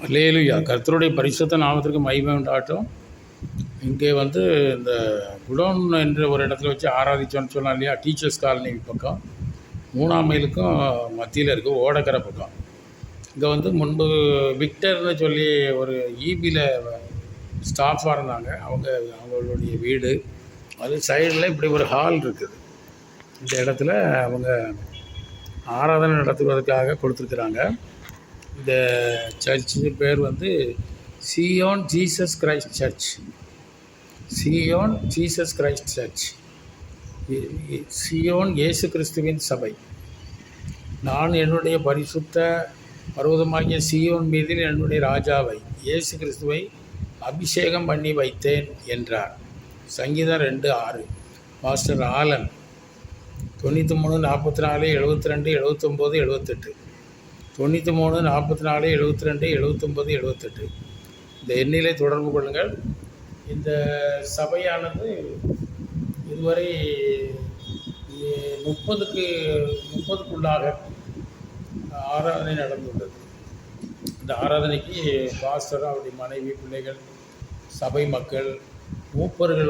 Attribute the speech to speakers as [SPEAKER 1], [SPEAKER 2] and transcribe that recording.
[SPEAKER 1] அல்லேலூயா. கர்த்தருடைய பரிசுத்த நாமத்திற்கு மகிமை உண்டாகட்டும். இங்கே இந்த குடோன் என்ற ஒரு இடத்துல வச்சு ஆராதிச்சோன்னு சொன்னோம் இல்லையா, டீச்சர்ஸ் காலனி பக்கம் 3ஆம் மைலுக்கும் மத்தியில் இருக்குது, ஓடக்கரை பக்கம். இங்கே முன்பு விக்டர்னு சொல்லி ஒரு ஈபியில் ஸ்டாஃபாக இருந்தாங்க. அவங்களுடைய வீடு அது சைடில் இப்படி ஒரு ஹால் இருக்குது. இந்த இடத்துல அவங்க ஆராதனை நடத்துவதற்காக கொடுத்துருக்குறாங்க. இந்த சர்ச்சு பேர் Zion Jesus Christ search. Zion Jesus Christ search, Zion இயேசு கிறிஸ்துவின் சபை. நான் என்னுடைய பரிசுத்த பர்வதமாகிய சியோன் மீதில் என்னுடைய ராஜாவை இயேசு கிறிஸ்துவை அபிஷேகம் பண்ணி வைத்தேன் என்றார். சங்கீதம் 2:6. Pastor Alan 93 44 72 79 78. 93 44 72 79 78. இந்த எண்ணிலே தொடர்பு கொள்ளுங்கள். இந்த சபையானது இதுவரை 30க்குள்ளாக ஆராதனை நடந்துள்ளது. இந்த ஆராதனைக்கு பாஸ்டர், அவருடைய மனைவி, பிள்ளைகள், சபை மக்கள், மூப்பர்கள்